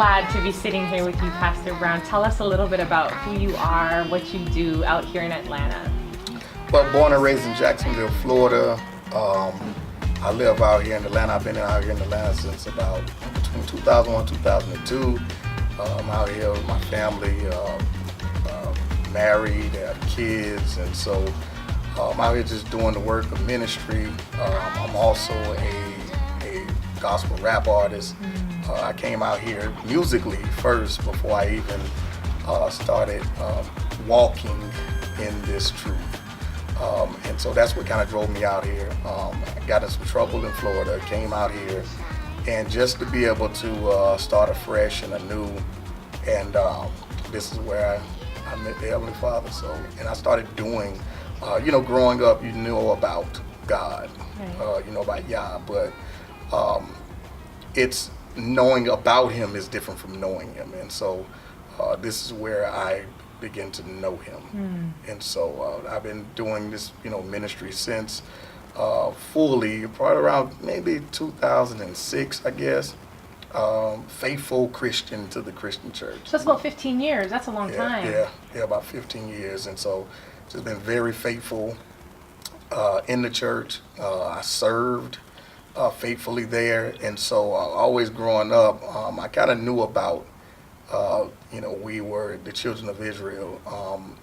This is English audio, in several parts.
glad to be sitting here with you, Pastor Brown. Tell us a little bit about who you are, what you do out here in Atlanta. Well, born and raised in Jacksonville, Florida. I live out here in Atlanta. I've been out here in Atlanta since about between 2001 and 2002. I'm out here with my family, married, I have kids, and so I'm out here just doing the work of ministry. I'm also a gospel rap artist. I came out here musically first before I even started walking in this truth. And so that's what kind of drove me out here. I got in some trouble in Florida, came out here, and just to be able to start afresh and anew. And this is where I met the Heavenly Father. So, and I started doing, growing up, you know about God, right. You know about Yah, but it's knowing about Him is different from knowing Him. And so this is where I begin to know Him. And so I've been doing this, ministry since fully, probably around maybe 2006, I guess. Faithful Christian to the Christian church. So that's about 15 years. That's a long time. Yeah, about 15 years. And so just been very faithful in the church. I served faithfully there. And so always growing up, I kind of knew about we were the children of Israel on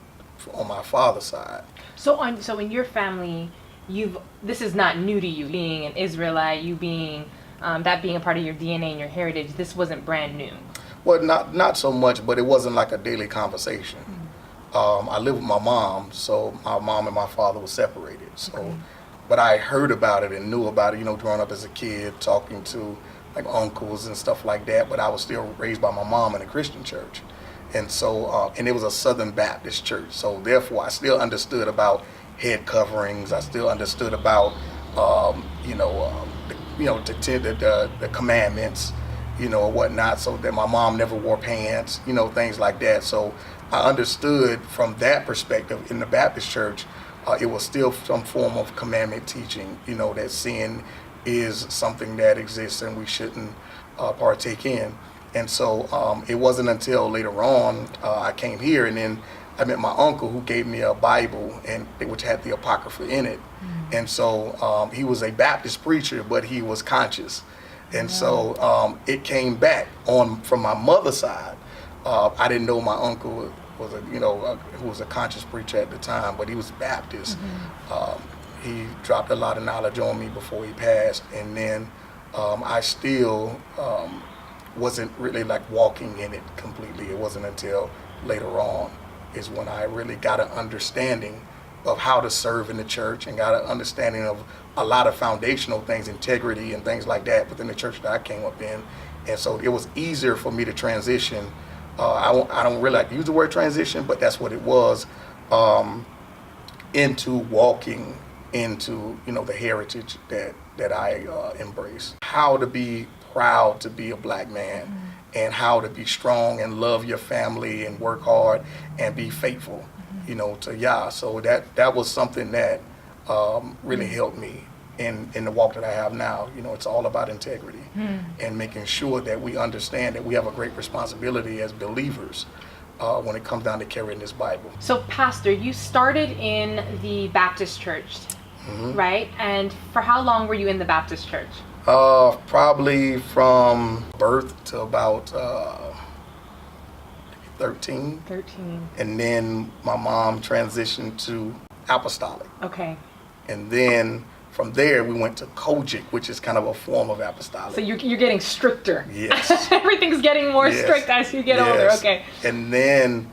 my father's side. So in your family, this is not new to you, being an Israelite, you being that being a part of your DNA and your heritage. This wasn't brand new. Well, not so much, but it wasn't like a daily conversation. I lived with my mom, so my mom and my father were separated. So, okay. But I heard about it and knew about it, growing up as a kid, talking to like uncles and stuff like that, but I was still raised by my mom in a Christian church. And so, and it was a Southern Baptist church. So therefore, I still understood about head coverings. I still understood about, the commandments, or whatnot, so that my mom never wore pants, things like that. So I understood from that perspective in the Baptist church, it was still some form of commandment teaching, that sin is something that exists and we shouldn't partake in. And so it wasn't until later on I came here, and then I met my uncle who gave me a Bible which had the Apocrypha in it. And so he was a Baptist preacher, but he was conscious. And so it came back from my mother's side. I didn't know my uncle was who was a conscious preacher at the time, but he was Baptist. He dropped a lot of knowledge on me before he passed, and then I still wasn't really like walking in it completely. It wasn't until later on is when I really got an understanding of how to serve in the church and got an understanding of a lot of foundational things, integrity and things like that within the church that I came up in. And so it was easier for me to transition. I don't really like to use the word transition, but that's what it was, into walking into the heritage that I embrace. How to be proud to be a black man, and how to be strong and love your family and work hard and be faithful, to Yah. So that was something that really helped me in the walk that I have now. It's all about integrity and making sure that we understand that we have a great responsibility as believers when it comes down to carrying this Bible. So, Pastor, you started in the Baptist church, right? And for how long were you in the Baptist church? Probably from birth to about 13. And then my mom transitioned to apostolic. Okay. And then from there we went to Kojic, which is kind of a form of apostolic. So you're getting stricter. Yes. Everything's getting more strict as you get older. Okay. And then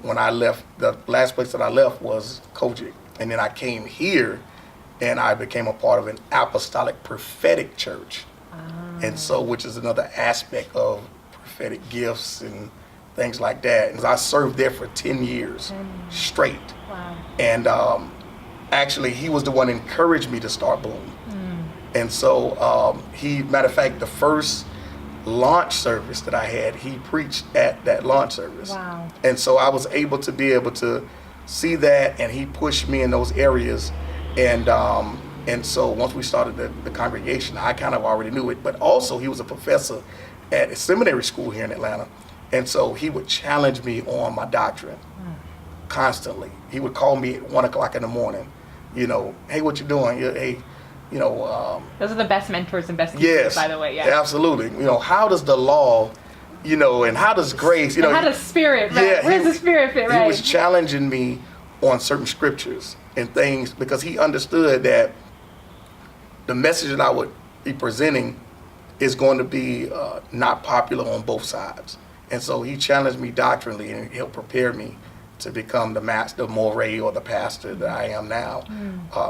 when I left, the last place that I left was Kojic. And then I came here and I became a part of an apostolic prophetic church. And so, which is another aspect of prophetic gifts and things like that. And I served there for 10 years straight. Wow. And actually, he was the one that encouraged me to start B.O.O.M. And so, matter of fact, the first launch service that I had, he preached at that launch service. Wow. And so I was able to see that, and he pushed me in those areas. And so once we started the congregation, I kind of already knew it, but also he was a professor at a seminary school here in Atlanta. And so he would challenge me on my doctrine constantly. He would call me at 1 o'clock in the morning, you know, hey, what you doing? Hey, you know. Those are the best mentors and best teachers, yes, by the way. Yeah, absolutely. You know, how does the law, you know, and how does grace, you know. How does spirit, right? Yeah, Where's the spirit fit, right? He was challenging me on certain scriptures and things because he understood that the message that I would be presenting is going to be not popular on both sides. And so he challenged me doctrinally, and he'll prepare me to become the master, moray, or the pastor that I am now.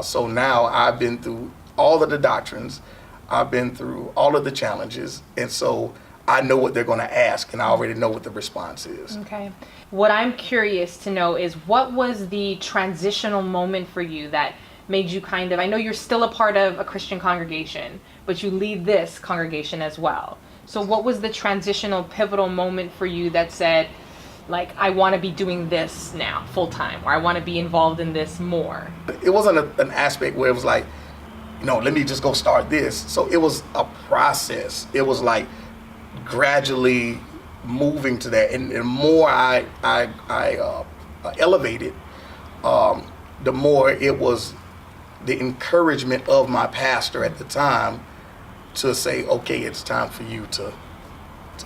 So now I've been through all of the doctrines, I've been through all of the challenges, and so I know what they're going to ask, and I already know what the response is. Okay. What I'm curious to know is, what was the transitional moment for you that made you kind of, I know you're still a part of a Christian congregation, but you lead this congregation as well. So what was the transitional, pivotal moment for you that said, like, I want to be doing this now full time, or I want to be involved in this more? It wasn't an aspect where it was like, you know, let me just go start this. So it was a process. It was like gradually moving to that, and the more I elevated, the more it was the encouragement of my pastor at the time to say, okay, it's time for you to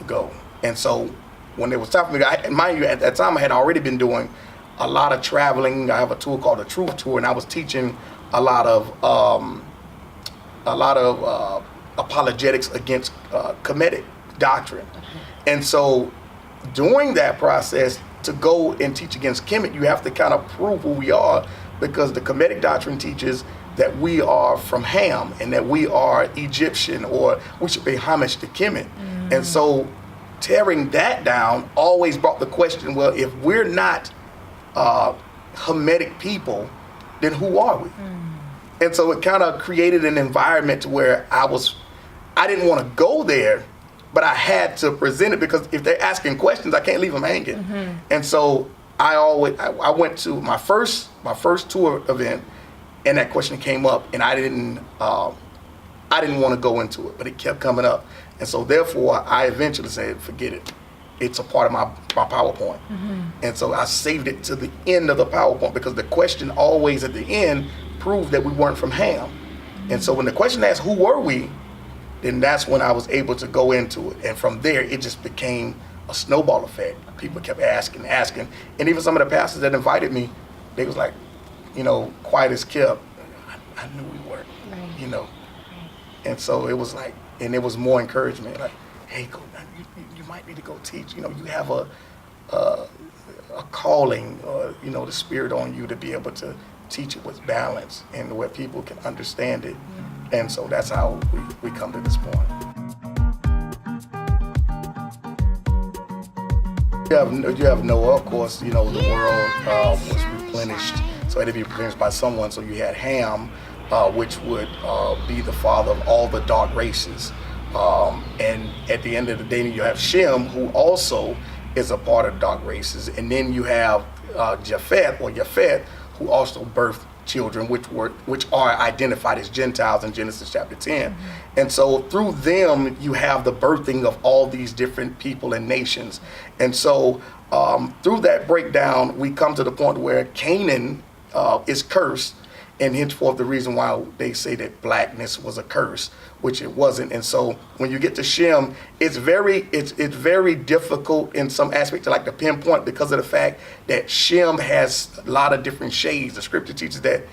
go. And so when it was time for me, mind you, at that time I had already been doing a lot of traveling. I have a tour called the Truth Tour, and I was teaching a lot of apologetics against Kemetic doctrine. And so during that process, to go and teach against Kemet, you have to kind of prove who we are, because the Kemetic doctrine teaches that we are from Ham and that we are Egyptian, or we should pay homage to Kemet. And so tearing that down always brought the question, well, if we're not Hamitic people, then who are we? And so it kind of created an environment where I didn't want to go there, but I had to present it, because if they're asking questions, I can't leave them hanging. And so I went to my first tour event, and that question came up, and I didn't want to go into it, but it kept coming up. And so therefore I eventually said, forget it. It's a part of my PowerPoint. And so I saved it to the end of the PowerPoint, because the question always at the end proved that we weren't from Ham. And so when the question asked, who were we? Then that's when I was able to go into it. And from there, it just became a snowball effect. People kept asking. And even some of the pastors that invited me, they was like, you know, quiet as kept. I knew we weren't, you know. And so it was like, and it was more encouragement. Like, hey, go, you might need to go teach. You know, you have a calling, or, you know, the Spirit on you to be able to teach it with balance and where people can understand it. And so that's how we come to this point. You have Noah, of course. You know, the world was replenished, so it had to be replenished by someone. So you had Ham, which would be the father of all the dark races. And at the end of the day, you have Shem, who also is a part of dark races. And then you have Japheth, who also birthed children, which are identified as Gentiles in Genesis chapter 10. And so through them, you have the birthing of all these different people and nations. And so through that breakdown, we come to the point where Canaan is cursed, and henceforth the reason why they say that blackness was a curse, which it wasn't. And so when you get to Shem, it's very difficult in some aspects to like to pinpoint, because of the fact that Shem has a lot of different shades. The scripture teaches that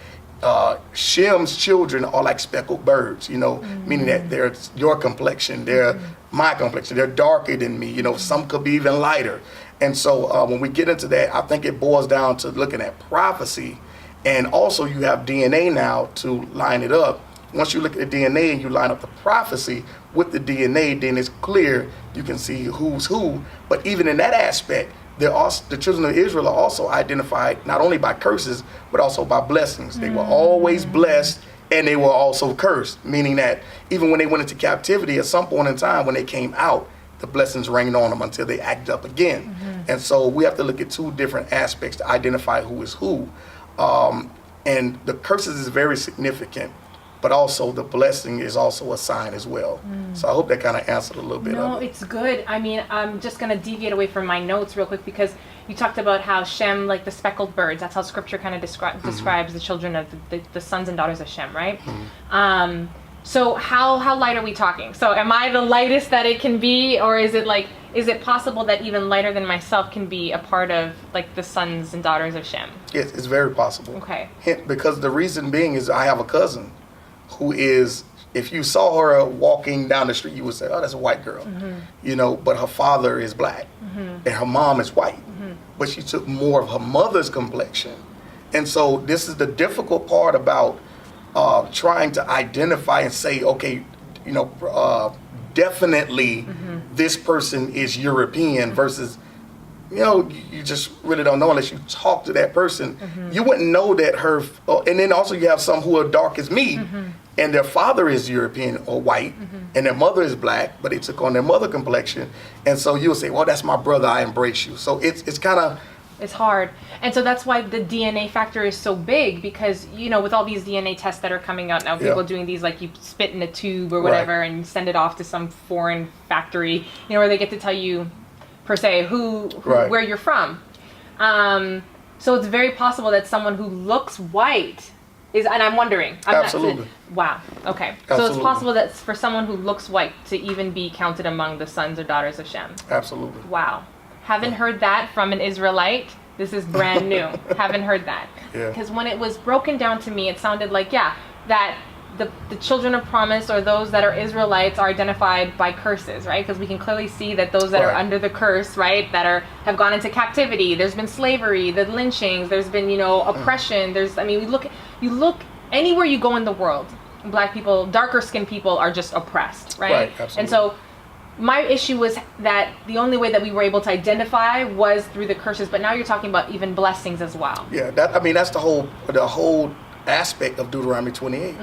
Shem's children are like speckled birds, you know, meaning that they're your complexion, they're my complexion, they're darker than me, you know, some could be even lighter. And so when we get into that, I think it boils down to looking at prophecy. And also you have DNA now to line it up. Once you look at the DNA and you line up the prophecy with the DNA, then it's clear, you can see who's who. But even in that aspect, the children of Israel are also identified not only by curses, but also by blessings. They were always blessed, and they were also cursed, meaning that even when they went into captivity, at some point in time when they came out, the blessings rained on them until they act up again. And so we have to look at two different aspects to identify who is who. And the curses is very significant. but also the blessing is also a sign as well. So I hope that kind of answered a little bit No, of it. it's good. I mean, I'm just going to deviate away from my notes real quick because you talked about how Shem, like the speckled birds, that's how scripture kind of describes the children of the sons and daughters of Shem, right? So how light are we talking? So am I the lightest that it can be, or is it possible that even lighter than myself can be a part of like the sons and daughters of Shem? Yes, it's very possible. Okay. Because the reason being is I have a cousin who is, if you saw her walking down the street, you would say, oh, that's a white girl, but her father is black and her mom is white, but she took more of her mother's complexion. And so this is the difficult part about trying to identify and say, okay, definitely this person is European versus, you just really don't know unless you talk to that person. You wouldn't know that her, and then also you have some who are dark as me, and their father is European or white, and their mother is black, but they took on their mother complexion. And so you'll say, well, that's my brother, I embrace you. So it's kind of, it's hard. And so that's why the DNA factor is so big because, with all these DNA tests that are coming out now, people doing these, like you spit in a tube or whatever and send it off to some foreign factory, where they get to tell you, per se, where you're from. So it's very possible that someone who looks white is, and I'm wondering. Absolutely. Wow. Okay. Absolutely. So it's possible that for someone who looks white to even be counted among the sons or daughters of Shem. Absolutely. Wow. Haven't heard that from an Israelite. This is brand new. Haven't heard that. Because when it was broken down to me, it sounded like, that the children of promise or those that are Israelites are identified by curses, right? Because we can clearly see that those that are under the curse, right, that have gone into captivity, there's been slavery, the lynchings, there's been, oppression. You look anywhere you go in the world, black people, darker skinned people are just oppressed, right? Absolutely. And so my issue was that the only way that we were able to identify was through the curses, but now you're talking about even blessings as well. Yeah, that's the whole aspect of Deuteronomy 28.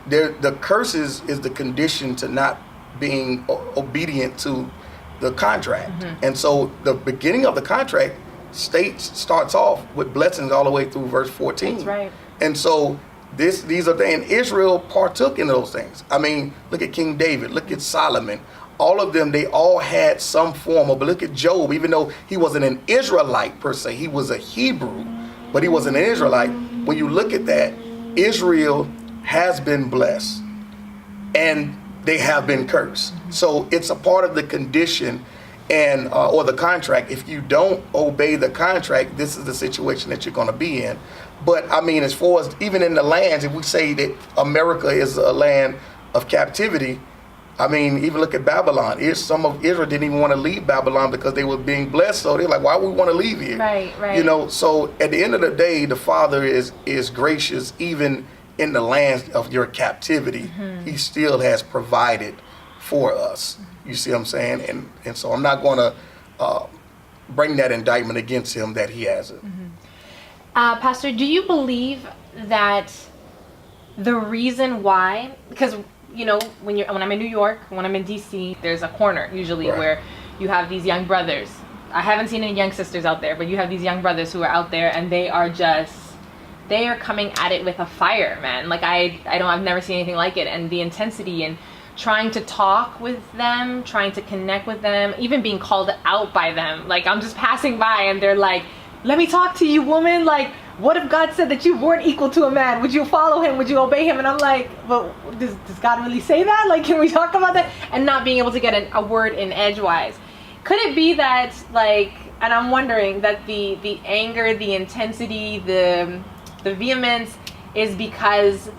The curses is the condition to not being obedient to the contract. And so the beginning of the contract starts off with blessings all the way through verse 14. That's right. And so these are and Israel partook in those things. I mean, look at King David, look at Solomon. All of them, they all had some form of, but look at Job, even though he wasn't an Israelite per se, he was a Hebrew, but he wasn't an Israelite. When you look at that, Israel has been blessed and they have been cursed. So it's a part of the condition and or the contract. If you don't obey the contract, this is the situation that you're going to be in. But I mean, as far as even in the lands, if we say that America is a land of captivity, I mean, even look at Babylon. Some of Israel didn't even want to leave Babylon because they were being blessed. So they're like, why would we want to leave here? Right. So at the end of the day, the Father is gracious even in the lands of your captivity. He still has provided for us. You see what I'm saying? And so I'm not going to bring that indictment against him that he hasn't. Pastor, do you believe that the reason why, because when I'm in New York, when I'm in DC, there's a corner usually where you have these young brothers. I haven't seen any young sisters out there, but you have these young brothers who are out there and they are coming at it with a fire, man. Like I've never seen anything like it. And the intensity and trying to talk with them, trying to connect with them, even being called out by them. Like I'm just passing by and they're like, let me talk to you, woman. Like, what if God said that you weren't equal to a man? Would you follow him? Would you obey him? And I'm like, well, does God really say that? Like, can we talk about that? And not being able to get a word in edgewise. Could it be that, like, and I'm wondering that the anger, the intensity, the vehemence is because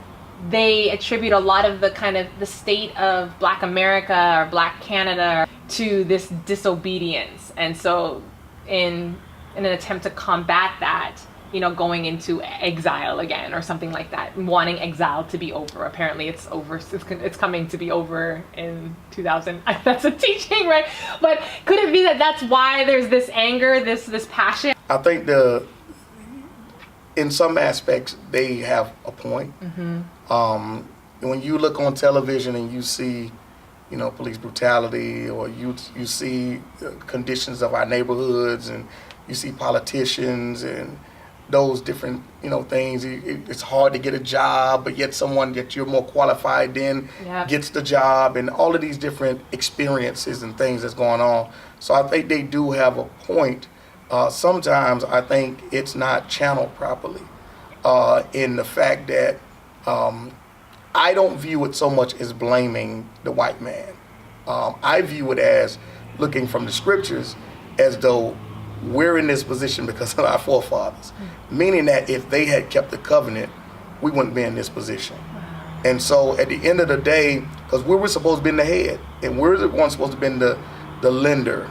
they attribute a lot of the kind of the state of Black America or Black Canada to this disobedience. And so in an attempt to combat that, going into exile again or something like that, wanting exile to be over. Apparently it's over. It's coming to be over in 2000. That's a teaching, right? But could it be that that's why there's this anger, this passion? I think in some aspects they have a point. When you look on television and you see, police brutality, or you see conditions of our neighborhoods, and you see politicians and those different, things. It's hard to get a job, but yet someone that you're more qualified than Yep. gets the job, and all of these different experiences and things that's going on. So I think they do have a point. Sometimes I think it's not channeled properly in the fact that I don't view it so much as blaming the white man. I view it as looking from the scriptures as though we're in this position because of our forefathers, meaning that if they had kept the covenant, we wouldn't be in this position. And so at the end of the day, because we were supposed to be in the head, and we're the ones supposed to be the lender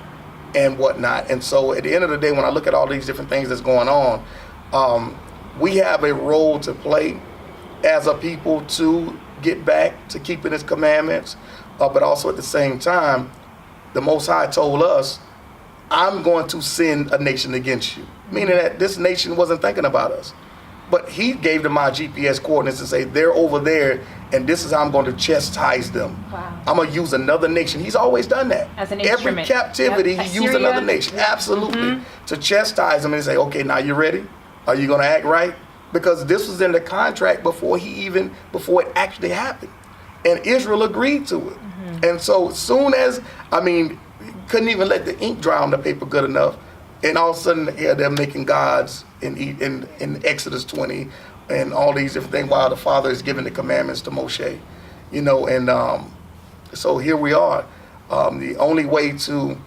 and whatnot. And so at the end of the day, when I look at all these different things that's going on, we have a role to play as a people to get back to keeping his commandments, but also at the same time, the Most High told us, I'm going to send a nation against you, meaning that this nation wasn't thinking about us. But he gave them my GPS coordinates and say, they're over there, and this is how I'm going to chastise them. Wow. I'm going to use another nation. He's always done that. As an Every instrument. captivity, Yep. he used Assyria. another nation. Absolutely. To chastise them and say, okay, now you ready? Are you going to act right? Because this was in the contract before it actually happened. And Israel agreed to it. And so soon as, couldn't even let the ink dry on the paper good enough. And all of a sudden, they're making gods in Exodus 20 and all these different things while the Father is giving the commandments to Moshe. So here we are. The only way to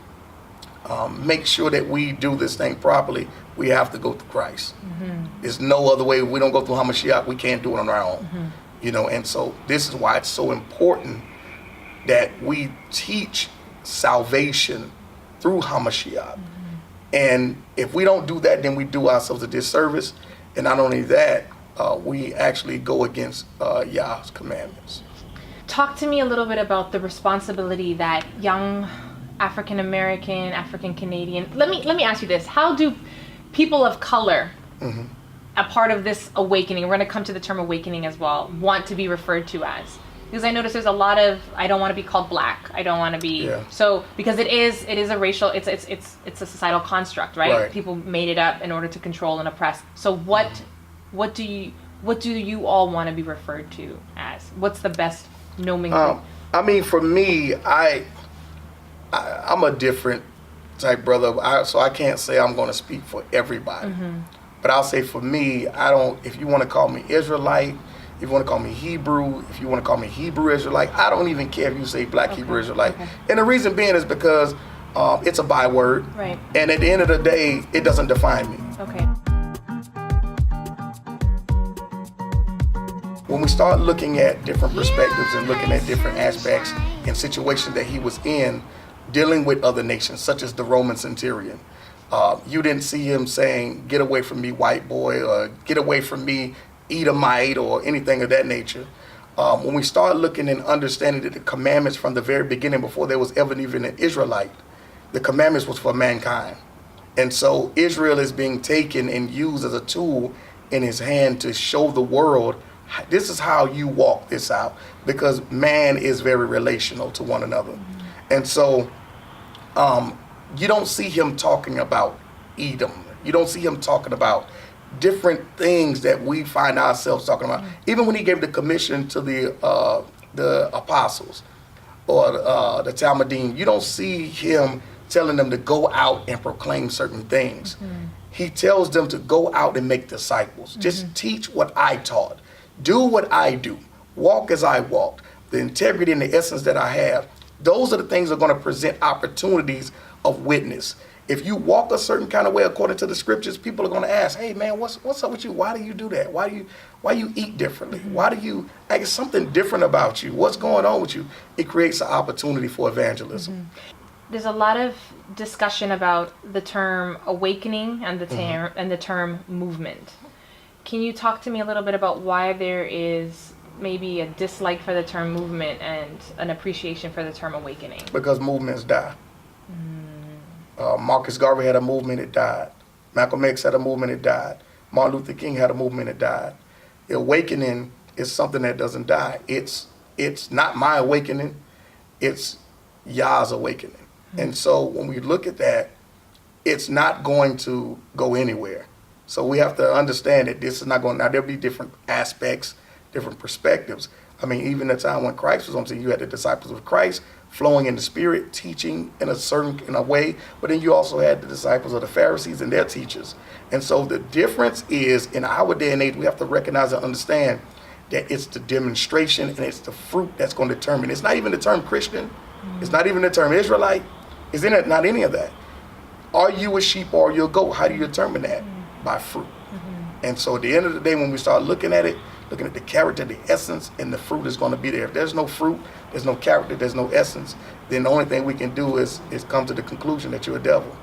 make sure that we do this thing properly, we have to go through Christ. There's no other way. If we don't go through HaMashiach, we can't do it on our own. And so this is why it's so important that we teach salvation through HaMashiach. And if we don't do that, then we do ourselves a disservice. And not only that, we actually go against Yah's commandments. Talk to me a little bit about the responsibility that young African American, African Canadian. Let me ask you this: how do people of color, a part of this awakening, we're going to come to the term awakening as well, want to be referred to as? Because I notice there's a lot of, I don't want to be called black. I don't want to be so, because it is a racial, it's a societal construct, right? People made it up in order to control and oppress. So what do you all want to be referred to as? What's the best nomenclature? For me, I'm a different type brother, so I can't say I'm going to speak for everybody. But I'll say for me, if you want to call me Israelite, if you want to call me Hebrew, if you want to call me Hebrew Israelite, I don't even care if you say Black Hebrew Israelite. And the reason being is because it's a byword. Right. And at the end of the day, it doesn't define me. Okay. When we start looking at different perspectives and looking at different aspects and situations that he was in, dealing with other nations, such as the Roman centurion, you didn't see him saying, get away from me, white boy, or get away from me, Edomite, or anything of that nature. When we start looking and understanding that the commandments from the very beginning, before there was ever even an Israelite, the commandments was for mankind. And so Israel is being taken and used as a tool in his hand to show the world, this is how you walk this out, because man is very relational to one another. And so you don't see him talking about Edom. You don't see him talking about different things that we find ourselves talking about. Even when he gave the commission to the apostles or the Talmudim, you don't see him telling them to go out and proclaim certain things. He tells them to go out and make disciples. Just teach what I taught. Do what I do. Walk as I walked. The integrity and the essence that I have. Those are the things that are going to present opportunities of witness. If you walk a certain kind of way according to the scriptures, people are going to ask, hey man, what's up with you? Why do you do that? Why you eat differently? Why do you, something different about you? What's going on with you? It creates an opportunity for evangelism. There's a lot of discussion about the term awakening and the term movement. Can you talk to me a little bit about why there is maybe a dislike for the term movement and an appreciation for the term awakening? Because movements die. Marcus Garvey had a movement, it died. Malcolm X had a movement, it died. Martin Luther King had a movement, it died. The awakening is something that doesn't die. It's not my awakening, it's Yah's awakening. And so when we look at that, it's not going to go anywhere. So we have to understand that this is not going. Now there'll be different aspects, different perspectives. I mean, even the time when Christ was on scene, you had the disciples of Christ flowing in the Spirit, teaching in a way. But then you also had the disciples of the Pharisees and their teachers. And so the difference is, in our day and age, we have to recognize and understand that it's the demonstration and it's the fruit that's going to determine. It's not even the term Christian. It's not even the term Israelite. It's not any of that. Are you a sheep or are you a goat? How do you determine that? By fruit. And so at the end of the day, when we start looking at it, looking at the character, the essence, and the fruit is going to be there. If there's no fruit, there's no character, there's no essence, then the only thing we can do is come to the conclusion that you're a devil.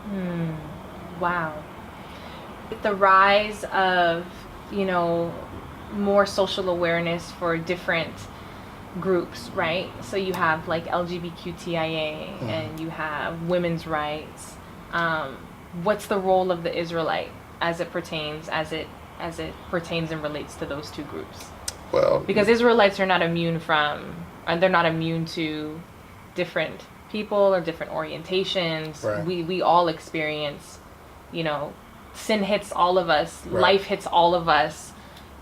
Wow. With the rise of, more social awareness for different groups, right? So you have like LGBTQIA and you have women's rights. What's the role of the Israelite as it pertains and relates to those two groups? Well, because Israelites are not immune they're not immune to different people or different orientations. Right. We all experience, sin hits all of us, right. Life hits all of us,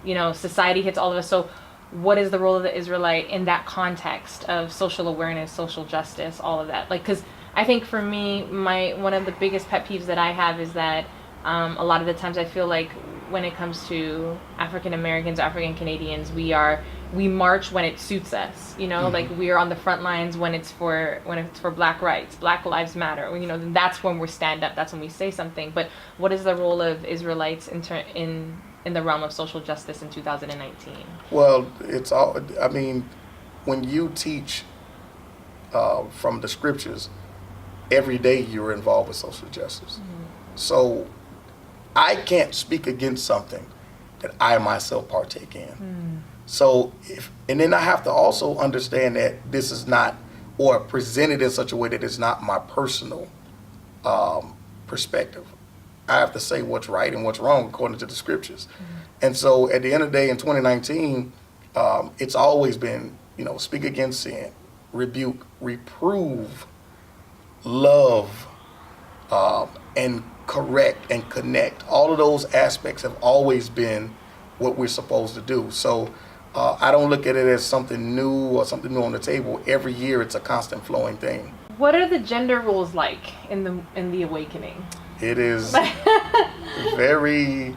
society hits all of us. So what is the role of the Israelite in that context of social awareness, social justice, all of that? Like, because I think for me, one of the biggest pet peeves that I have is that a lot of the times I feel like when it comes to African Americans, African Canadians, we march when it suits us, like we are on the front lines when it's for Black rights, Black Lives Matter, that's when we stand up, that's when we say something. But what is the role of Israelites in the realm of social justice in 2019? Well, it's all, I mean, when you teach from the scriptures, every day you're involved with social justice. So I can't speak against something that I myself partake in. So and then I have to also understand that this is not, or presented in such a way that it's not my personal perspective. I have to say what's right and what's wrong according to the scriptures. And so at the end of the day in 2019, it's always been, speak against sin, rebuke, reprove, love, and correct and connect. All of those aspects have always been what we're supposed to do. So I don't look at it as something new or something new on the table. Every year it's a constant flowing thing. What are the gender roles like in the awakening? It is very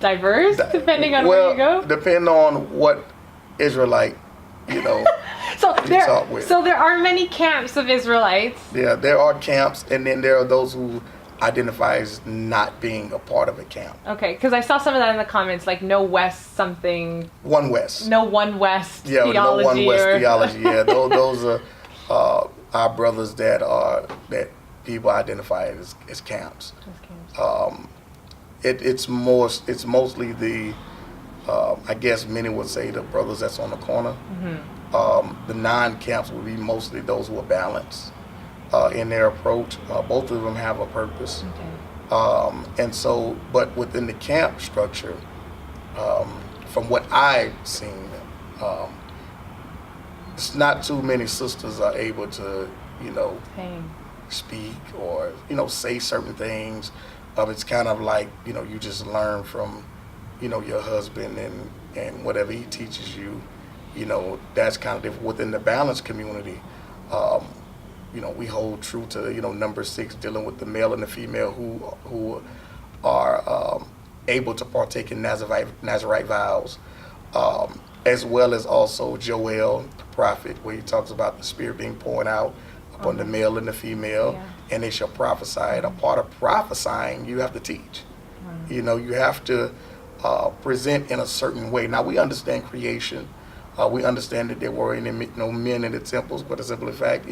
diverse, depending on where you go? Depending on what Israelite, So there are many camps of Israelites. Yeah, there are camps, and then there are those who identify as not being a part of a camp. Okay, because I saw some of that in the comments, like no West something. One West. No one West theology. Yeah, no one West theology. Yeah, those are our brothers that people identify as camps. It's mostly the, I guess many would say the brothers that's on the corner. The non-camps would be mostly those who are balanced in their approach. Both of them have a purpose. And so, but within the camp structure, from what I've seen, it's not too many sisters are able to, speak or, say certain things. It's kind of like, you just learn from, your husband and whatever he teaches you, that's kind of different. Within the balanced community, we hold true to, number 6, dealing with the male and the female who are able to partake in Nazirite vows, as well as also Joel, the prophet, where he talks about the Spirit being poured out upon the male and the female, and they shall prophesy. And a part of prophesying, you have to teach. You have to present in a certain way. Now, we understand creation. We understand that there were no men in the temples, but the simple fact,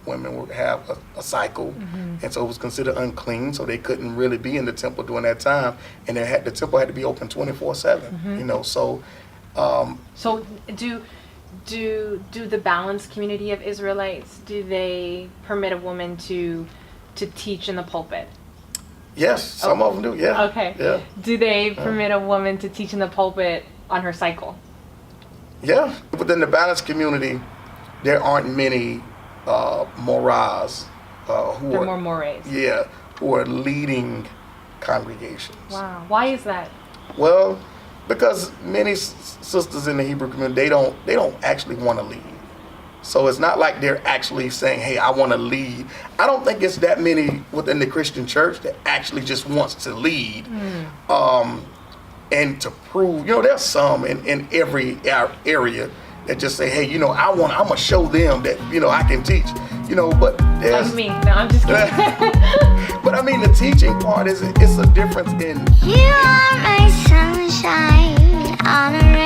women would have a cycle, and so it was considered unclean, so they couldn't really be in the temple during that time, and the temple had to be open 24/7. So. So do the balanced community of Israelites, do they permit a woman to teach in the pulpit? Yes, some of them do. Yeah. Okay. Yeah. Do they permit a woman to teach in the pulpit on her cycle? Yeah, within the balanced community, there aren't many moras who There are are more mores. Yeah, who are leading congregations. Wow. Why is that? Well, because many sisters in the Hebrew community, they don't actually want to lead. So it's not like they're actually saying, hey, I want to lead. I don't think it's that many within the Christian church that actually just wants to lead. And to prove, there's some in every area that just say, hey, I'm going to show them that, I can teach, but there's... Like me. No, I'm just kidding. But I mean, the teaching part it's a difference in... You are my sunshine on a